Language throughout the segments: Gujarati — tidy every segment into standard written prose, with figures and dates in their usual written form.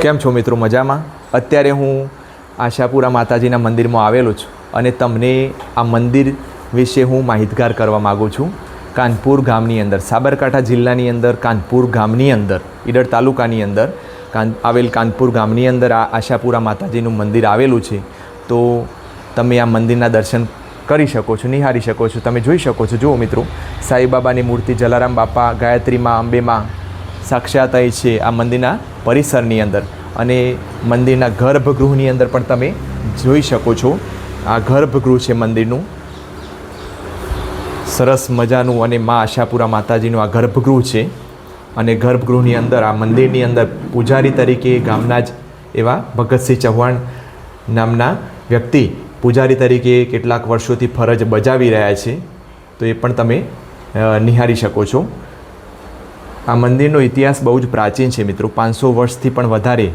કેમ છો મિત્રો? મજામાં? અત્યારે હું આશાપુરા માતાજીના મંદિરમાં આવેલો છું અને તમને આ મંદિર વિશે હું માહિતગાર કરવા માગું છું. કાનપુર ગામની અંદર, સાબરકાંઠા જિલ્લાની અંદર કાનપુર ગામની અંદર, ઈડર તાલુકાની અંદર આવેલ કાનપુર ગામની અંદર આ આશાપુરા માતાજીનું મંદિર આવેલું છે. તો તમે આ મંદિરના દર્શન કરી શકો છો, નિહાળી શકો છો. તમે જોઈ શકો છો. જુઓ મિત્રો, સાંઈબાબાની મૂર્તિ, જલારામ બાપા, ગાયત્રીમાં, અંબેમાં સાક્ષાત અહીં છે આ મંદિરના પરિસરની અંદર. અને મંદિરના ગર્ભગૃહની અંદર પણ તમે જોઈ શકો છો. આ ગર્ભગૃહ છે મંદિરનું, સરસ મજાનું. અને મા આશાપુરા માતાજીનું આ ગર્ભગૃહ છે. અને ગર્ભગૃહની અંદર, આ મંદિરની અંદર પૂજારી તરીકે ગામના જ એવા ભગતસિંહ ચૌહાણ નામના વ્યક્તિ પૂજારી તરીકે કેટલાક વર્ષોથી ફરજ બજાવી રહ્યા છે. તો એ પણ તમે નિહાળી શકો છો. આ મંદિરનો ઇતિહાસ બહુ જ પ્રાચીન છે મિત્રો. 500 વર્ષથી પણ વધારે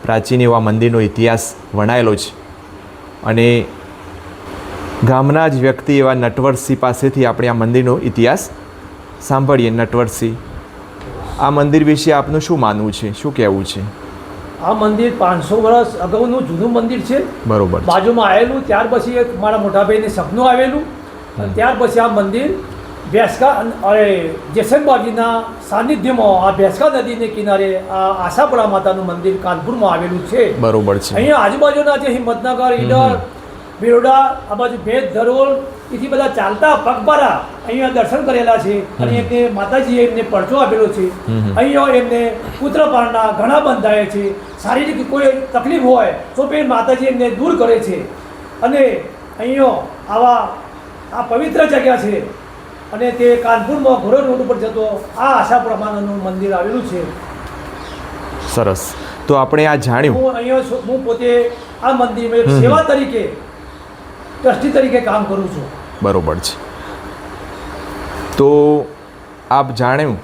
પ્રાચીન એવા મંદિરનો ઇતિહાસ વણાયેલો છે. અને ગામના જ વ્યક્તિ એવા નટવરસિંહ પાસેથી આપણે આ મંદિરનો ઇતિહાસ સાંભળીએ. નટવરસિંહ, આ મંદિર વિશે આપનું શું માનવું છે, શું કહેવું છે? આ મંદિર 500 વર્ષ અગાઉનું જૂનું મંદિર છે. બરોબર. બાજુમાં આવેલું, ત્યાર પછી એક મારા મોટા ભાઈને સપનું આવેલું. ત્યાર પછી આ મંદિર ભેંસકા અને જેસંબાજીના સાનિધ્યમાં આ ભેંસકા નદીને કિનારે આ આશાપુરા માતાનું મંદિર કાનપુરમાં આવેલું છે. બરોબર છે. અહીંયા આજુબાજુના જે હિંમતનગર, ઈડર, બિરોડા, આ બાજુ ભેદ, ધરોલ, એથી બધા ચાલતા પગપાળા અહીંયા દર્શન કરેલા છે. અને એમને માતાજીએ એમને પડચો આપેલો છે. અહીંયા એમને પુત્રપાળના ઘણા બંધાય છે. શારીરિક કોઈ તકલીફ હોય તો પણ માતાજી એમને દૂર કરે છે. અને અહીંયા આ પવિત્ર જગ્યા છે. અને તે કાનપુરમાં ઘોડો રોડ ઉપર જતો આ આશાપુરા માતાનું મંદિર આવેલું છે. સરસ. તો આપણે આ જાણ્યું. હું પોતે આ મંદિરમાં સેવા તરીકે, ટ્રસ્ટી તરીકે કામ કરું છું. બરોબર છે. તો આપ જાણ્યું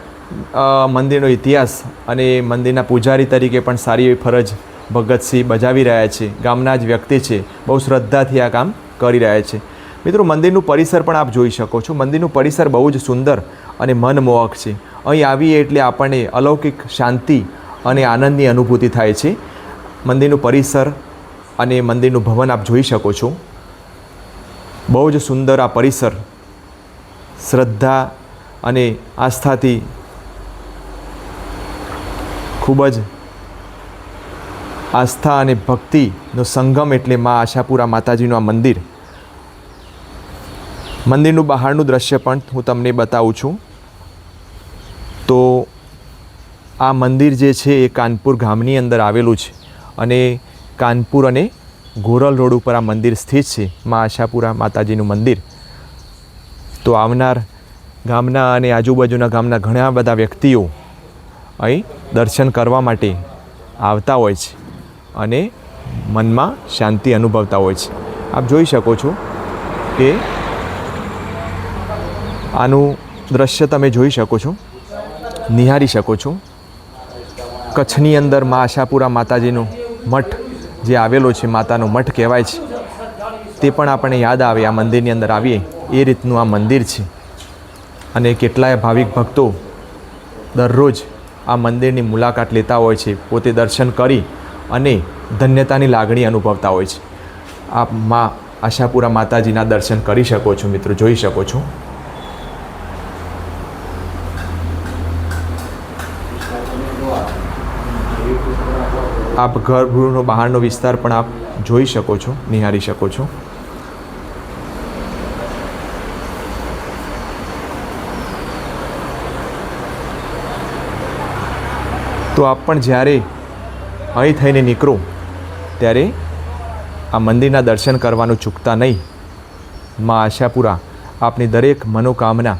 મંદિરનો ઇતિહાસ. અને મંદિરના પૂજારી તરીકે પણ સારી એવી ફરજ ભગતસિંહ બજાવી રહ્યા છે. ગામના જ વ્યક્તિ છે, બહુ શ્રદ્ધાથી આ કામ કરી રહ્યા છે. મિત્રો, મંદિરનું પરિસર પણ આપ જોઈ શકો છો. મંદિરનું પરિસર બહુ જ સુંદર અને મનમોહક છે. અહીં આવીએ એટલે આપણને અલૌકિક શાંતિ અને આનંદની અનુભૂતિ થાય છે. મંદિરનું પરિસર અને મંદિરનું ભવન આપ જોઈ શકો છો. બહુ જ સુંદર આ પરિસર, શ્રદ્ધા અને આસ્થાથી ખૂબ જ આસ્થા અને ભક્તિનો સંગમ એટલે મા આશાપુરા માતાજીનું આ મંદિર. મંદિરનું બહારનું દ્રશ્ય પણ હું તમને બતાવું છું. તો આ મંદિર જે છે એ કાનપુર ગામની અંદર આવેલું છે. અને કાનપુર અને ગોરલ રોડ ઉપર આ મંદિર સ્થિત છે, મા આશાપુરા માતાજીનું મંદિર. તો આવનાર ગામના અને આજુબાજુના ગામના ઘણા બધા વ્યક્તિઓ અહીં દર્શન કરવા માટે આવતા હોય છે અને મનમાં શાંતિ અનુભવતા હોય છે. આપ જોઈ શકો છો કે આનું દ્રશ્ય તમે જોઈ શકો છો, નિહાળી શકો છો. કચ્છની અંદર મા આશાપુરા માતાજીનો મઠ જે આવેલો છે, માતાનો મઠ કહેવાય છે, તે પણ આપણને યાદ આવે. આ મંદિરની અંદર આવીએ એ રીતનું આ મંદિર છે. અને કેટલાય ભાવિક ભક્તો દરરોજ આ મંદિરની મુલાકાત લેતા હોય છે, પોતે દર્શન કરી અને ધન્યતાની લાગણી અનુભવતા હોય છે. આપ મા આશાપુરા માતાજીના દર્શન કરી શકો છો મિત્રો, જોઈ શકો છો. આપ ગર્ભગૃહનો બહારનો વિસ્તાર પણ આપ જોઈ શકો છો, નિહાળી શકો છો. તો આપ પણ જ્યારે અહીં થઈને નીકળો ત્યારે આ મંદિરના દર્શન કરવાનું ચૂકતા નહીં. મા આશાપુરા આપની દરેક મનોકામના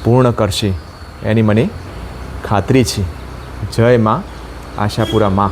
પૂર્ણ કરશે એની મને ખાતરી છે. જય મા આશાપુરા મા.